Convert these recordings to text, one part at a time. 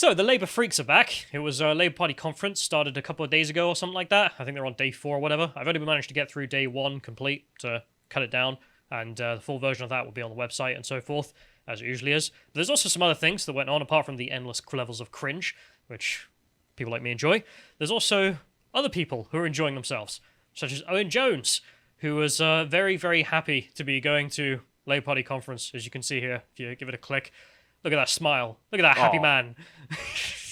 So, the Labour freaks are back. It was a Labour Party conference, started a couple of days ago or something like that. I think they're on day 4 or whatever. I've only managed to get through day 1 complete to cut it down, and the full version of that will be on the website and so forth, as it usually is. But there's also some other things that went on, apart from the endless levels of cringe, which people like me enjoy. There's also other people who are enjoying themselves, such as Owen Jones, who was very, very happy to be going to Labour Party conference, as you can see here, if you give it a click. Look at that smile. Look at that happy man.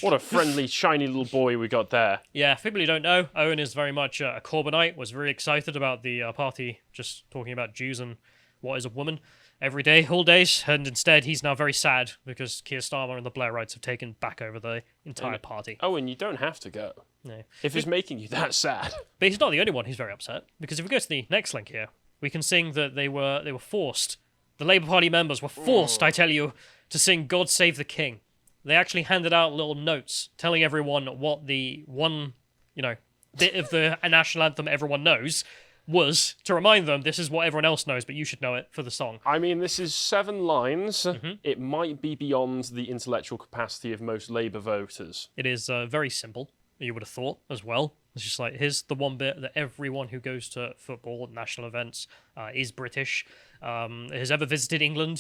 What a friendly, shiny little boy we got there. Yeah, for people who don't know, Owen is very much a Corbynite, was very excited about the party just talking about Jews and what is a woman every day, all days, and instead he's now very sad because Keir Starmer and the Blairites have taken back over the entire party. Owen, you don't have to go. No. If it's making you that sad. But he's not the only one who's very upset, because if we go to the next link here, we can sing that they were forced. The Labour Party members were forced, I tell you, to sing God Save the King. They actually handed out little notes telling everyone what the one, bit of the national anthem everyone knows was, to remind them this is what everyone else knows, but you should know it for the song. I mean, this is 7 lines. It might be beyond the intellectual capacity of most Labour voters. It is very simple, you would have thought, as well. It's just like, here's the one bit that everyone who goes to football, national events, is British, has ever visited England,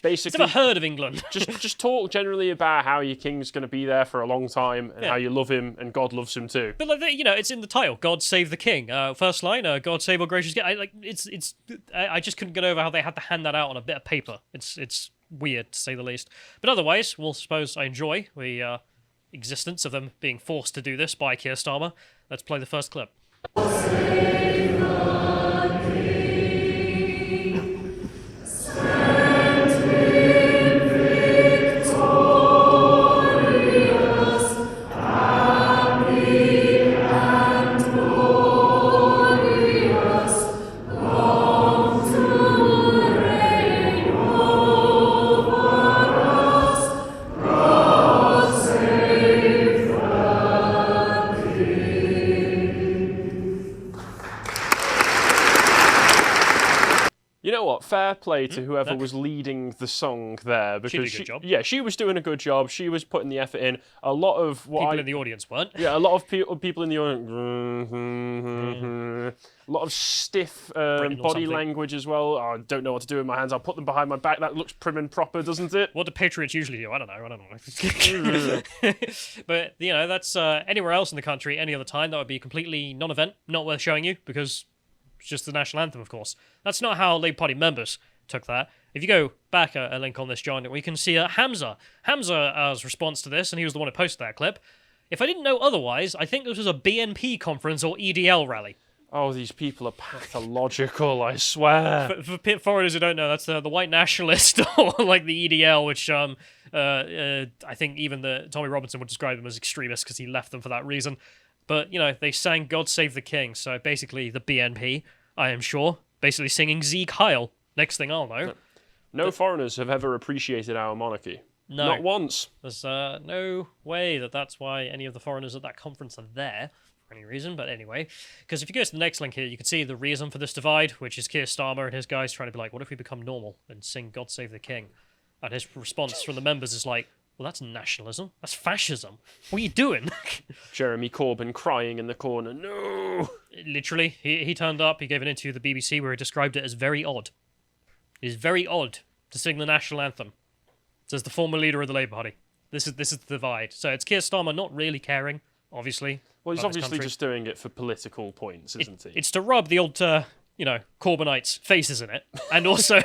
Basically, has ever heard of England. just talk generally about how your king's going to be there for a long time and how you love him and God loves him too. But it's in the title, God Save the King. First line, God Save Our Gracious King. I just couldn't get over how they had to hand that out on a bit of paper. It's weird, to say the least. But otherwise, suppose I enjoy the existence of them being forced to do this by Keir Starmer. Let's play the first clip. Fair play to whoever was leading the song there, because she did a good job. Yeah, she was doing a good job. She was putting the effort in. A lot of people in the audience weren't. Yeah, a lot of people in the audience. A lot of stiff body language as well. Oh, I don't know what to do with my hands. I'll put them behind my back. That looks prim and proper, doesn't it? What do patriots usually do? I don't know. But that's anywhere else in the country, any other time, that would be a completely non-event, not worth showing you, because it's just the national anthem, of course. That's not how Labour Party members took that. If you go back a link on this, John, we can see Hamza's response to this, and he was the one who posted that clip. If I didn't know otherwise, I think this was a BNP conference or EDL rally. Oh, these people are pathological, I swear. For foreigners who don't know, that's the white nationalist, or like the EDL, which I think even the Tommy Robinson would describe them as extremists because he left them for that reason. But, they sang God Save the King, so basically the BNP, I am sure, basically singing Sieg Heil. Next thing I'll know. No foreigners have ever appreciated our monarchy. No. Not once. There's no way that's why any of the foreigners at that conference are there, for any reason, but anyway. Because if you go to the next link here, you can see the reason for this divide, which is Keir Starmer and his guys trying to be like, what if we become normal and sing God Save the King? And his response from the members is like, well, that's nationalism. That's fascism. What are you doing? Jeremy Corbyn crying in the corner. No! Literally, he turned up, he gave an interview to the BBC where he described it as very odd. It is very odd to sing the national anthem, says the former leader of the Labour Party. This is the divide. So it's Keir Starmer not really caring, obviously. Well, he's obviously just doing it for political points, isn't he? It's to rub the old Corbynites' faces in it, and also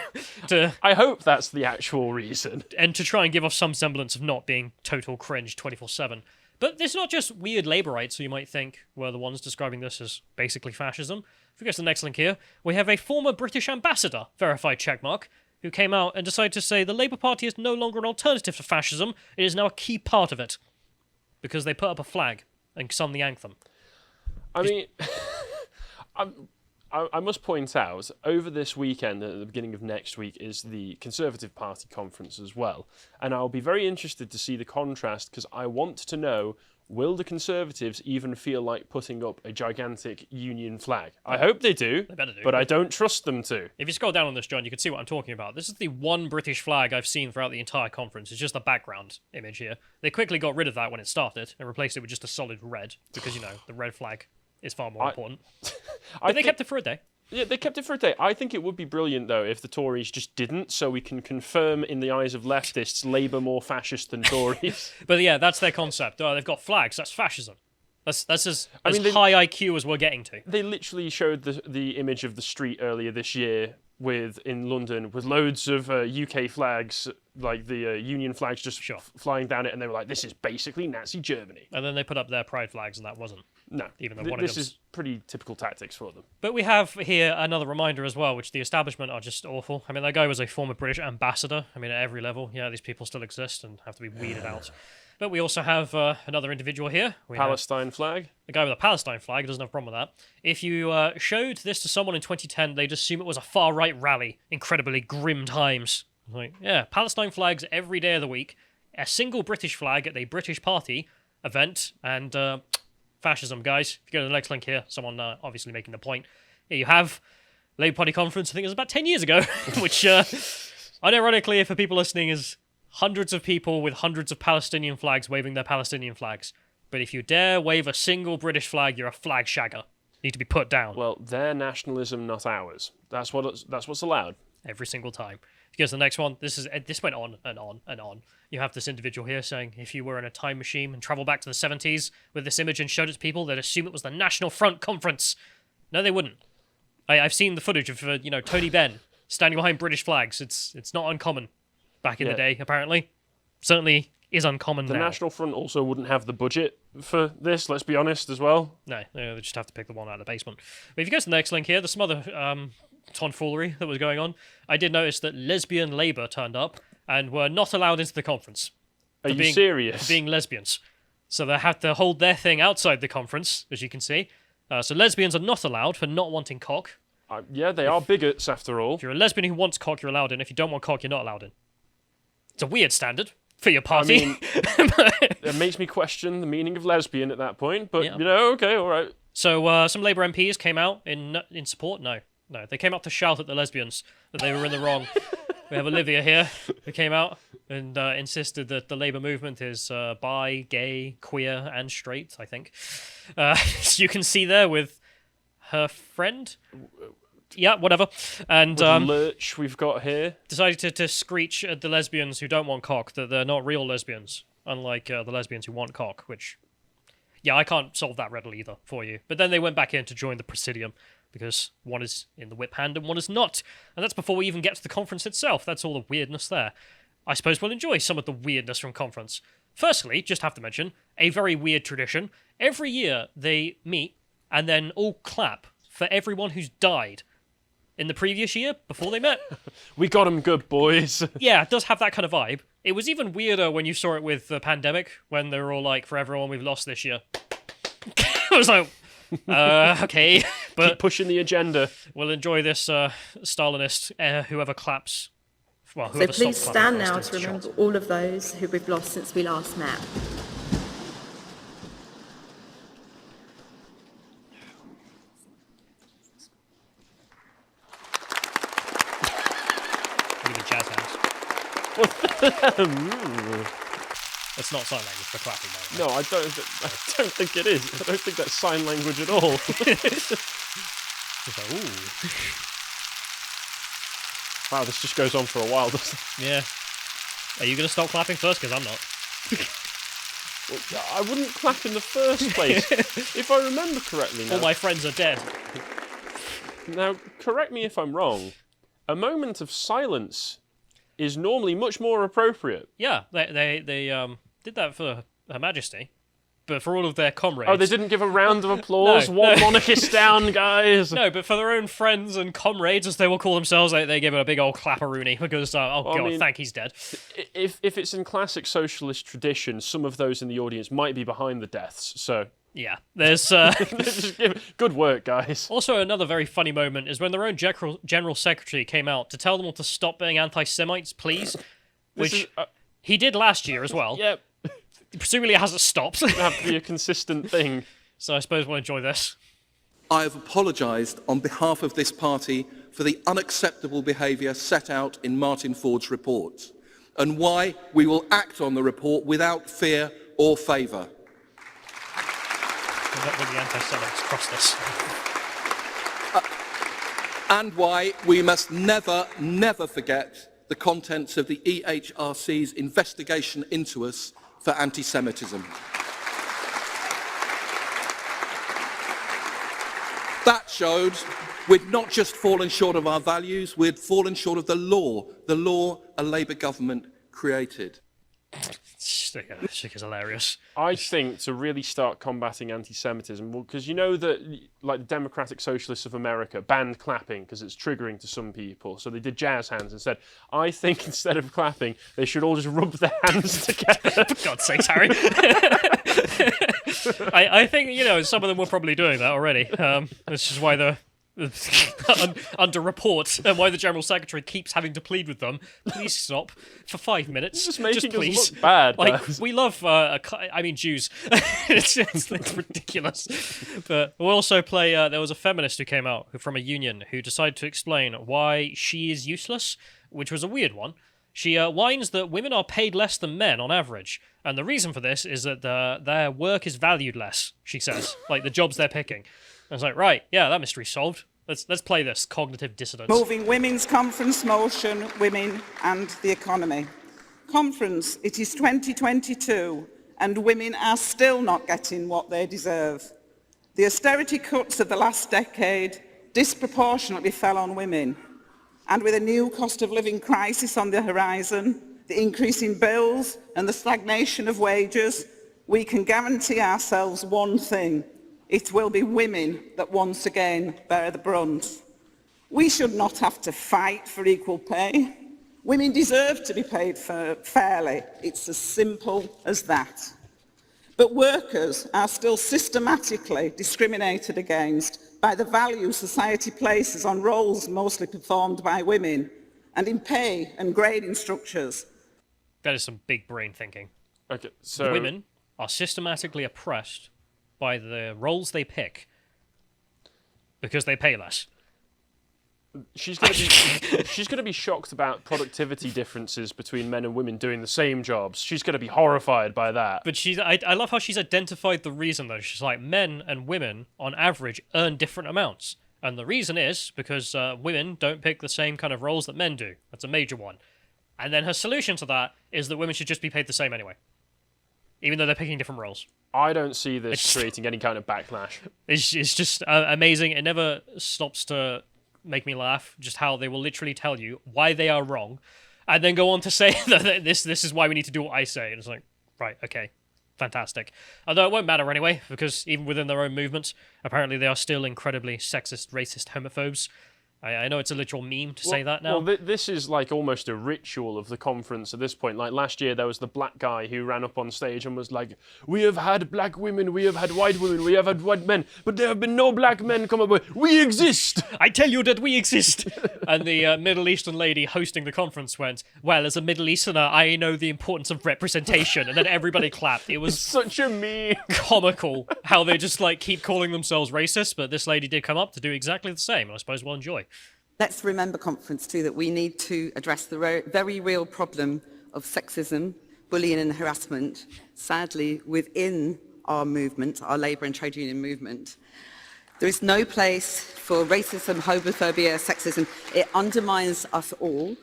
to... I hope that's the actual reason. And to try and give off some semblance of not being total cringe 24/7. But it's not just weird Labourites who you might think were the ones describing this as basically fascism. If we go to the next link here, we have a former British ambassador, verified checkmark, who came out and decided to say the Labour Party is no longer an alternative to fascism, it is now a key part of it. Because they put up a flag and sung the anthem. I mean... I must point out, over this weekend, at the beginning of next week, is the Conservative Party conference as well. And I'll be very interested to see the contrast, because I want to know will the Conservatives even feel like putting up a gigantic Union flag? I hope they do, They better do. but I don't trust them to. If you scroll down on this, John, you can see what I'm talking about. This is the one British flag I've seen throughout the entire conference. It's just the background image here. They quickly got rid of that when it started and replaced it with just a solid red because, you know, the red flag is far more important. But they kept it for a day. Yeah, they kept it for a day. I think it would be brilliant, though, if the Tories just didn't, so we can confirm in the eyes of leftists, Labour more fascist than Tories. But yeah, that's their concept. Oh, they've got flags. That's fascism. That's as high IQ as we're getting to. They literally showed the image of the street earlier this year in London with loads of UK flags, like the Union flags just flying down it, and they were like, this is basically Nazi Germany. And then they put up their pride flags, and that wasn't. No, even though this is pretty typical tactics for them. But we have here another reminder as well, which the establishment are just awful. I mean, that guy was a former British ambassador. I mean, at every level, yeah, these people still exist and have to be weeded out. But we also have another individual here. Palestine flag. The guy with a Palestine flag doesn't have a problem with that. If you showed this to someone in 2010, they'd assume it was a far-right rally. Incredibly grim times. Like, yeah, Palestine flags every day of the week. A single British flag at a British party event, and fascism, guys. If you go to the next link here, someone obviously making the point. Here you have Labour Party conference, I think it was about 10 years ago, which, unironically, for people listening, is hundreds of people with hundreds of Palestinian flags waving their Palestinian flags. But if you dare wave a single British flag, you're a flag shagger. You need to be put down. Well, their nationalism, not ours. That's what's allowed. Every single time. If you go to the next one, this went on and on and on. You have this individual here saying, if you were in a time machine and travel back to the 70s with this image and showed it to people, they'd assume it was the National Front Conference. No, they wouldn't. I've seen the footage of, Tony Benn standing behind British flags. It's not uncommon back in the day, apparently. Certainly is uncommon now. The National Front also wouldn't have the budget for this, let's be honest, as well. No, they just have to pick the one out of the basement. But if you go to the next link here, there's some other tomfoolery that was going on. I did notice that Lesbian Labour turned up and were not allowed into the conference. Are you serious? For being lesbians. So they had to hold their thing outside the conference, as you can see. So lesbians are not allowed for not wanting cock. Yeah, they are bigots, after all. If you're a lesbian who wants cock, you're allowed in. If you don't want cock, you're not allowed in. It's a weird standard for your party. I mean, it makes me question the meaning of lesbian at that point, but, okay, all right. So some Labour MPs came out in support? No, they came out to shout at the lesbians that they were in the wrong. We have Olivia here, who came out and insisted that the Labour movement is bi, gay, queer, and straight, I think. So you can see there with her friend. Yeah, whatever. And Lurch we've got here. Decided to screech at the lesbians who don't want cock that they're not real lesbians, unlike the lesbians who want cock, which, yeah, I can't solve that riddle either for you. But then they went back in to join the Presidium, because one is in the whip hand and one is not. And that's before we even get to the conference itself. That's all the weirdness there. I suppose we'll enjoy some of the weirdness from conference. Firstly, just have to mention, a very weird tradition. Every year they meet and then all clap for everyone who's died in the previous year before they met. We got them good, boys. Yeah, it does have that kind of vibe. It was even weirder when you saw it with the pandemic, when they were all like, for everyone we've lost this year. I was like, okay, but keep pushing the agenda. We'll enjoy this Stalinist, whoever claps. Well, So whoever please stops stand clapping now first to is remember shot. all of those who we've lost since we last met. Give me jazz hands. It's not sign language for clapping, though. No, I don't think it is. I don't think that's sign language at all. It's like, ooh. Wow, this just goes on for a while, doesn't it? Yeah. Are you going to stop clapping first? Because I'm not. Well, I wouldn't clap in the first place. If I remember correctly now. All my friends are dead. Now, correct me if I'm wrong. A moment of silence is normally much more appropriate. Yeah, they did that for Her Majesty, but for all of their comrades. Oh, they didn't give a round of applause? One monarchist down, guys! No, but for their own friends and comrades, as they will call themselves, they give it a big old clapperoonie because, thank he's dead. If it's in classic socialist tradition, some of those in the audience might be behind the deaths, so... Yeah, there's... Good work, guys. Also, another very funny moment is when their own general secretary came out to tell them all to stop being anti-Semites, please, which he did last year as well. Yep. Presumably it hasn't stopped. It'd have to be a consistent thing. So I suppose we'll enjoy this. I have apologised on behalf of this party for the unacceptable behaviour set out in Martin Ford's report and why we will act on the report without fear or favour. Let the anti-Semites cross this. And why we must never, never forget the contents of the EHRC's investigation into us for anti-Semitism. That showed we'd not just fallen short of our values, we'd fallen short of the law a Labour government created. Chick is hilarious. I think to really start combating anti-Semitism, because you know that like the Democratic Socialists of America banned clapping because it's triggering to some people, so they did jazz hands instead. I think instead of clapping, they should all just rub their hands together. For God's sake, Harry. I think, you know, some of them were probably doing that already. This is why they're under report and why the General Secretary keeps having to plead with them. Please stop for 5 minutes. It's just making please. us look bad. Like, we love, Jews. it's ridiculous. But we'll also play, there was a feminist who came out from a union who decided to explain why she is useless, which was a weird one. She whines that women are paid less than men on average. And the reason for this is that their work is valued less, she says. Like, the jobs they're picking. I was like, right, yeah, that mystery's solved. Let's play this cognitive dissonance. Moving Women's Conference motion, women and the economy. Conference, it is 2022 and women are still not getting what they deserve. The austerity cuts of the last decade disproportionately fell on women. And with a new cost of living crisis on the horizon, the increase in bills and the stagnation of wages, we can guarantee ourselves one thing. It will be women that once again bear the brunt. We should not have to fight for equal pay. Women deserve to be paid fairly. It's as simple as that. But workers are still systematically discriminated against by the value society places on roles mostly performed by women and in pay and grading structures. That is some big brain thinking. Okay, so women are systematically oppressed by the roles they pick because they pay less. she's gonna be shocked about productivity differences between men and women doing the same jobs. She's gonna be horrified by that. But I love how she's identified the reason though. She's like, men and women on average earn different amounts, and the reason is because women don't pick the same kind of roles that men do. That's a major one. And then her solution to that is that women should just be paid the same anyway, even though they're picking different roles. I don't see this creating any kind of backlash. It's just amazing. It never stops to make me laugh, just how they will literally tell you why they are wrong, and then go on to say that this is why we need to do what I say. And it's like, right, okay, fantastic. Although it won't matter anyway, because even within their own movements, apparently they are still incredibly sexist, racist homophobes. I know it's a literal meme to say that now. Well, this is like almost a ritual of the conference at this point. Like last year, there was the black guy who ran up on stage and was like, "We have had black women, we have had white women, we have had white men, but there have been no black men come up. We exist! I tell you that we exist!" And the Middle Eastern lady hosting the conference went, "Well, as a Middle Easterner, I know the importance of representation." And then everybody clapped. It was Such a meme. comical how they just like keep calling themselves racist, but this lady did come up to do exactly the same, and I suppose we'll enjoy. Let's remember, conference, too, that we need to address the very real problem of sexism, bullying and harassment, sadly, within our movement, our labour and trade union movement. There is no place for racism, homophobia, sexism. It undermines us all.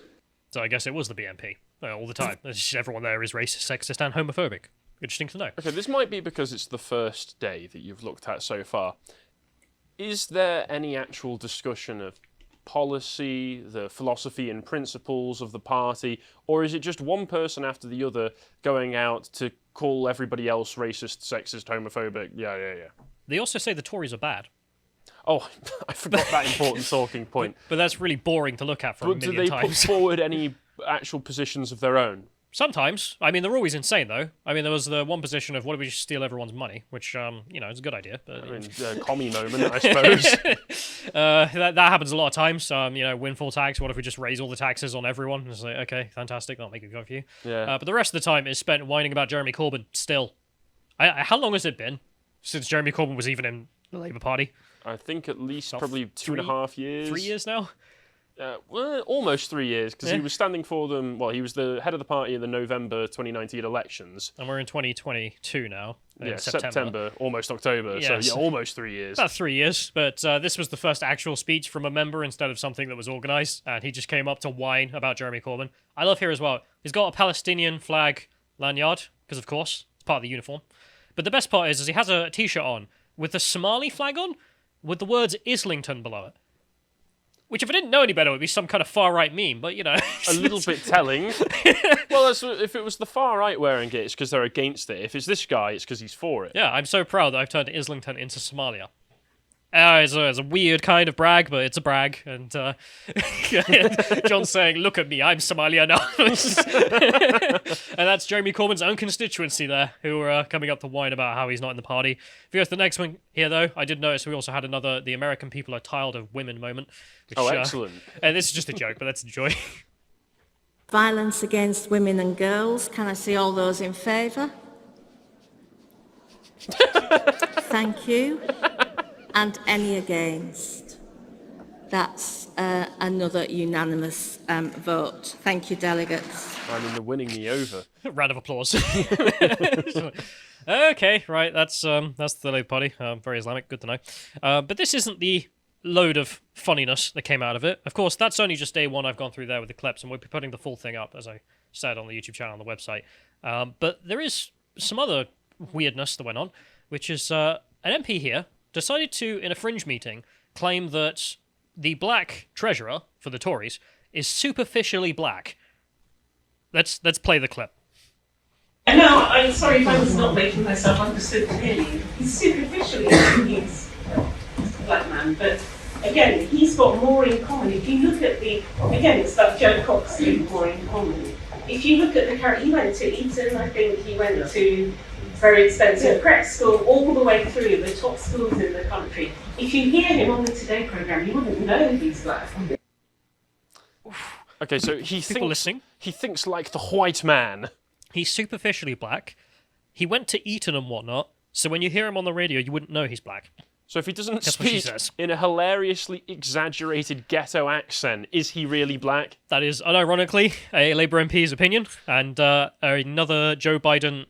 So I guess it was the BNP all the time. It's just everyone there is racist, sexist, and homophobic. Interesting to know. Okay, this might be because it's the first day that you've looked at so far. Is there any actual discussion of policy, the philosophy and principles of the party, or is it just one person after the other going out to call everybody else racist, sexist, homophobic? Yeah. They also say the Tories are bad. Oh, I forgot that important talking point. But that's really boring to look at for a But do million they put times. forward any actual positions of their own? Sometimes. I mean, they're always insane, though. I mean, there was the one position of, what if we just steal everyone's money? Which, is a good idea. But, I mean, commie moment, I suppose. that happens a lot of times. Windfall tax, what if we just raise all the taxes on everyone? It's like, okay, fantastic, that'll make it go for you. Yeah. But the rest of the time is spent whining about Jeremy Corbyn still. How long has it been since Jeremy Corbyn was even in the Labour Party? I think at least probably 2.5 years. 3 years now? Well, almost 3 years, because he was standing for them. Well, he was the head of the party in the November 2019 elections. And we're in 2022 now. Yeah, September, almost October. Yes. So, yeah, almost 3 years. About 3 years. But this was the first actual speech from a member instead of something that was organised. And he just came up to whine about Jeremy Corbyn. I love here as well. He's got a Palestinian flag lanyard, because of course, it's part of the uniform. But the best part is he has a T-shirt on with the Somali flag on, with the words Islington below it. Which, if I didn't know any better, would be some kind of far-right meme, but, A little bit telling. Well, if it was the far-right wearing it, it's because they're against it. If it's this guy, it's because he's for it. Yeah, I'm so proud that I've turned Islington into Somalia. It's a weird kind of brag, but it's a brag. And John's saying, look at me, I'm Somalia now. And that's Jeremy Corbyn's own constituency there, who are coming up to whine about how he's not in the party. If you go to the next one here, though, I did notice we also had another The American People Are Tired of Women moment. Which, Excellent. And this is just a joke, but let's enjoy. Violence against women and girls. Can I see all those in favour? Thank you. And any against? That's another unanimous vote. Thank you, delegates. I mean, they're winning me over. Round of applause. Okay, right, that's the Labour Party. Very Islamic, good to know. But this isn't the load of funniness that came out of it. Of course, that's only just day one I've gone through there with the clips, and we'll be putting the full thing up, as I said, on the YouTube channel, on the website. But there is some other weirdness that went on, which is an MP here decided to, in a fringe meeting, claim that the black treasurer for the Tories is superficially black. Let's play the clip. No, I'm sorry if I was not making myself understood clearly. He's superficially he's a black man, but again, he's got more in common. If you look at it's that Joe Cox thing, more in common. If you look at the character, he went to Eton, I think he went to very expensive prep school, all the way through the top schools in the country. If you hear him on the Today programme, you wouldn't know he's black. Okay, so he thinks like the white man. He's superficially black. He went to Eton and whatnot, so when you hear him on the radio, you wouldn't know he's black. So if he doesn't speak in a hilariously exaggerated ghetto accent, is he really black? That is, unironically, a Labour MP's opinion, and another Joe Biden,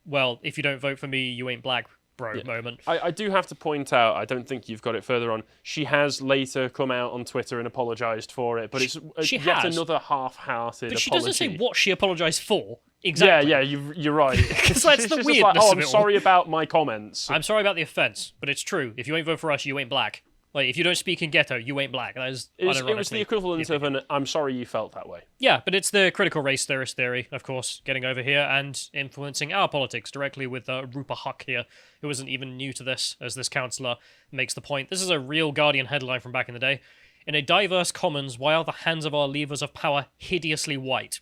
well, if you don't vote for me, you ain't black, bro, moment. I do have to point out, I don't think you've got it further on, she has later come out on Twitter and apologised for it, but it's yet another half-hearted apology. But she doesn't say what she apologised for. Exactly. Yeah, you're right. Because that's the weirdness like, of I'm it all. sorry about my comments. I'm sorry about the offence, but it's true. If you ain't vote for us, you ain't black. Like, if you don't speak in ghetto, you ain't black. That is it was the equivalent of an I'm sorry you felt that way. Yeah, but it's the critical race theorist theory, of course, getting over here and influencing our politics directly with Rupa Huck here, who isn't even new to this, as this councillor makes the point. This is a real Guardian headline from back in the day. In a diverse commons, why are the hands of our levers of power hideously white?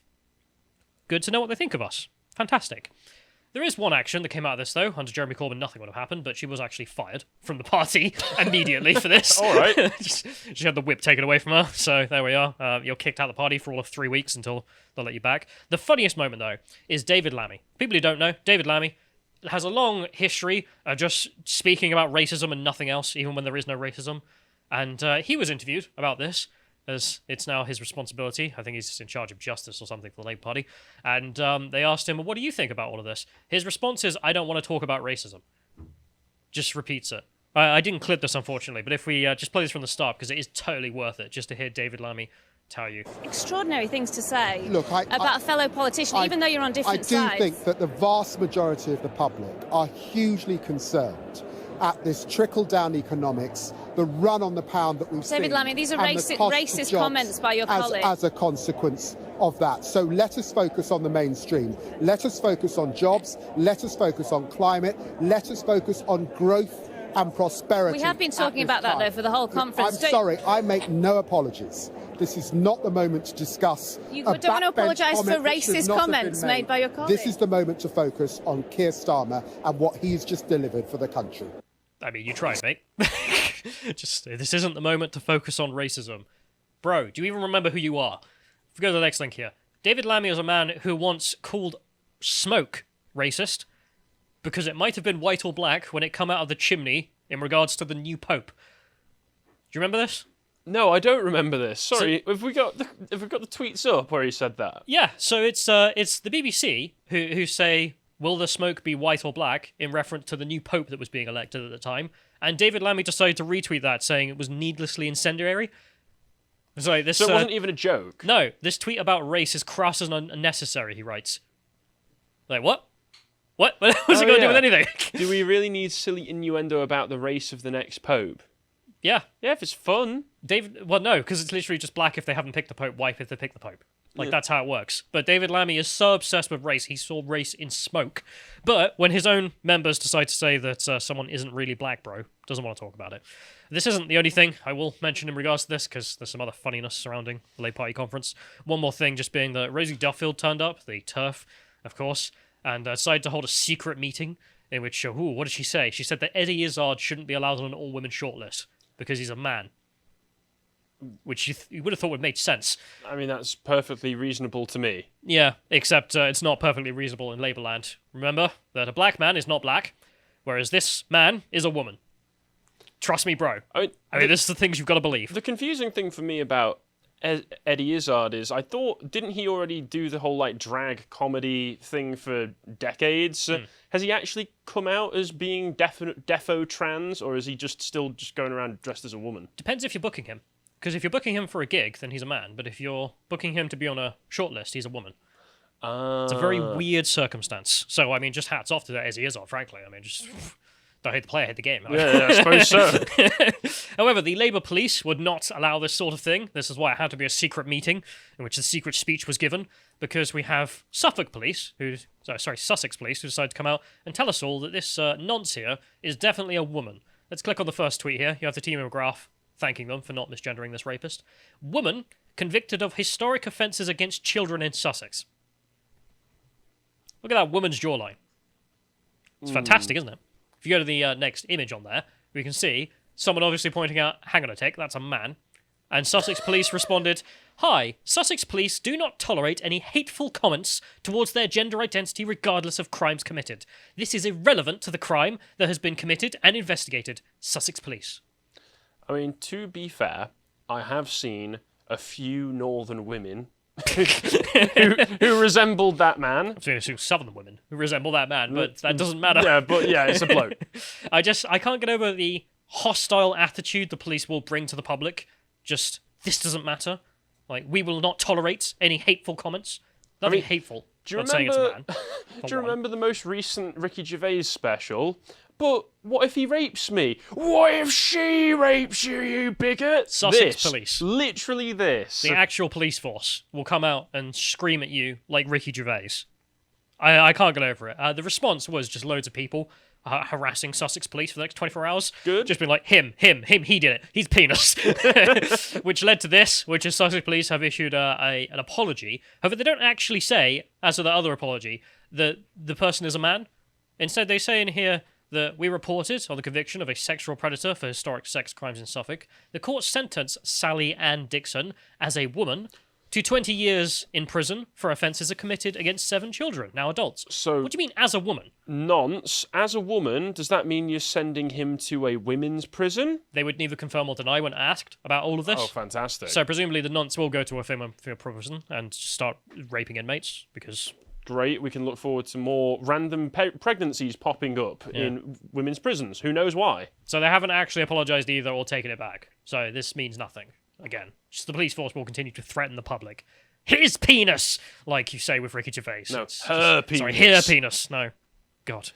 Good to know what they think of us. Fantastic. There is one action that came out of this, though. Under Jeremy Corbyn, nothing would have happened, but she was actually fired from the party immediately for this. All right. She had the whip taken away from her, so there we are. You're kicked out of the party for all of 3 weeks until they'll let you back. The funniest moment, though, is David Lammy. People who don't know, David Lammy has a long history of just speaking about racism and nothing else, even when there is no racism. And he was interviewed about this, as it's now his responsibility. I think he's in charge of justice or something for the Labour Party. And they asked him, well, what do you think about all of this? His response is, I don't want to talk about racism. Just repeats it. I didn't clip this, unfortunately, but if we just play this from the start, because it is totally worth it, just to hear David Lammy tell you. Extraordinary things to say about a fellow politician, even though you're on different sides. I do think that the vast majority of the public are hugely concerned at this trickle-down economics, the run on the pound that we've seen. David Lammy, these are racist comments by your colleague. As a consequence of that. So let us focus on the mainstream. Let us focus on jobs. Let us focus on climate. Let us focus on growth and prosperity. We have been talking at about this that, though, time. for the whole conference. I'm sorry, I make no apologies. This is not the moment to discuss. You don't want to apologise for racist comments made by your colleague. This is the moment to focus on Keir Starmer and what he's just delivered for the country. I mean, you tried, mate. This isn't the moment to focus on racism. Bro, do you even remember who you are? If we go to the next link here. David Lammy is a man who once called smoke racist because it might have been white or black when it come out of the chimney in regards to the new pope. Do you remember this? No, I don't remember this. Sorry, have we got the tweets up where he said that? Yeah, so it's the BBC who say, will the smoke be white or black, in reference to the new pope that was being elected at the time, and David Lammy decided to retweet that, saying it was needlessly incendiary. So it wasn't even a joke? No, this tweet about race is crass and unnecessary, he writes. Like, what? What? What's it got to do with anything? Do we really need silly innuendo about the race of the next pope? Yeah. Yeah, if it's fun. Well, no, because it's literally just black if they haven't picked the pope, white if they pick the pope. Like, that's how it works. But David Lammy is so obsessed with race, he saw race in smoke. But when his own members decide to say that someone isn't really black, bro, doesn't want to talk about it. This isn't the only thing I will mention in regards to this, because there's some other funniness surrounding the Labour Party conference. One more thing, just being that Rosie Duffield turned up, the TERF, of course, and decided to hold a secret meeting in which, what did she say? She said that Eddie Izzard shouldn't be allowed on an all-women shortlist because he's a man. Which you would have thought would make sense. I mean, that's perfectly reasonable to me. Yeah, except it's not perfectly reasonable in Labour land. Remember that a black man is not black, whereas this man is a woman. Trust me, bro. I mean, this is the things you've got to believe. The confusing thing for me about Eddie Izzard is, I thought, didn't he already do the whole like drag comedy thing for decades? Has he actually come out as being defo trans, or is he still going around dressed as a woman? Depends if you're booking him. Because if you're booking him for a gig, then he's a man. But if you're booking him to be on a shortlist, he's a woman. It's a very weird circumstance. So, I mean, just hats off to Eddie Izzard, frankly. I mean, just don't hate the player, hate the game. Yeah, I suppose so. However, the Labour police would not allow this sort of thing. This is why it had to be a secret meeting in which the secret speech was given, because we have Sussex police, who decided to come out and tell us all that this nonce here is definitely a woman. Let's click on the first tweet here. You have the team of graph thanking them for not misgendering this rapist. Woman convicted of historic offences against children in Sussex. Look at that woman's jawline. It's fantastic, isn't it? If you go to the next image on there, we can see someone obviously pointing out, hang on a tick, that's a man. And Sussex police responded, "Hi, Sussex police do not tolerate any hateful comments towards their gender identity regardless of crimes committed. This is irrelevant to the crime that has been committed and investigated. Sussex police." I mean, to be fair, I have seen a few northern women who resembled that man. I've seen a few southern women who resemble that man, but that doesn't matter. Yeah, but yeah, it's a bloke. I can't get over the hostile attitude the police will bring to the public. Just, this doesn't matter. Like, we will not tolerate any hateful comments. Nothing hateful. Do you remember the most recent Ricky Gervais special? But what if he rapes me? What if she rapes you, you bigot? Sussex police. Literally this. The actual police force will come out and scream at you like Ricky Gervais. I can't get over it. The response was just loads of people harassing Sussex police for the next 24 hours. Good. Just being like, him, he did it. He's penis. Which led to this, which is Sussex police have issued an apology. However, they don't actually say, as with the other apology, that the person is a man. Instead, they say in here that we reported on the conviction of a sexual predator for historic sex crimes in Suffolk. The court sentenced Sally Ann Dixon as a woman to 20 years in prison for offences committed against 7 children, now adults. So, what do you mean, as a woman? Nonce. As a woman, does that mean you're sending him to a women's prison? They would neither confirm or deny when asked about all of this. Oh, fantastic. So presumably the nonce will go to a female prison and start raping inmates, because... Great, we can look forward to more random pregnancies popping up in women's prisons. Who knows why? So they haven't actually apologised either or taken it back. So this means nothing. Again, just the police force will continue to threaten the public. His penis! Like you say with Ricky Gervais. No, her penis. Sorry, her penis. No. God.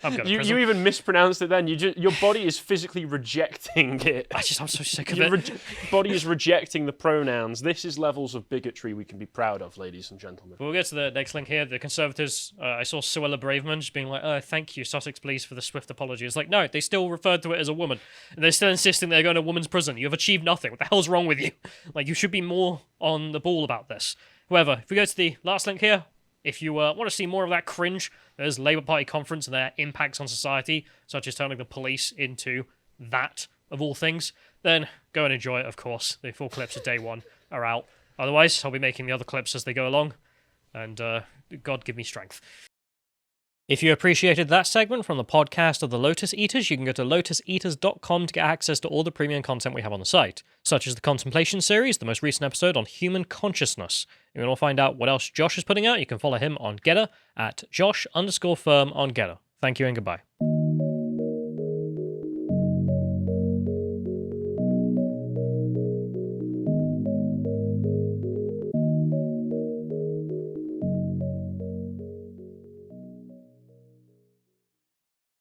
I'm going to You prison. even mispronounced it then. Your body is physically rejecting it. I'm so sick of Your it. body is rejecting the pronouns. This is levels of bigotry we can be proud of, ladies and gentlemen. We'll get to the next link here. The Conservatives, I saw Suella Braverman just being like, thank you, Sussex Police, for the swift apology. It's like, no, they still referred to it as a woman. And they're still insisting they're going to women's prison. You have achieved nothing. What the hell's wrong with you? Like, you should be more on the ball about this. However, if we go to the last link here, if you want to see more of that cringe, there's Labour Party conference and their impacts on society, such as turning the police into that, of all things, then go and enjoy it, of course. The full clips of day one are out. Otherwise, I'll be making the other clips as they go along, and God give me strength. If you appreciated that segment from the podcast of the Lotus Eaters, you can go to lotuseaters.com to get access to all the premium content we have on the site, such as the Contemplation series, the most recent episode on human consciousness. If you want to find out what else Josh is putting out, you can follow him on Getter at Josh_firm on Getter. Thank you and goodbye.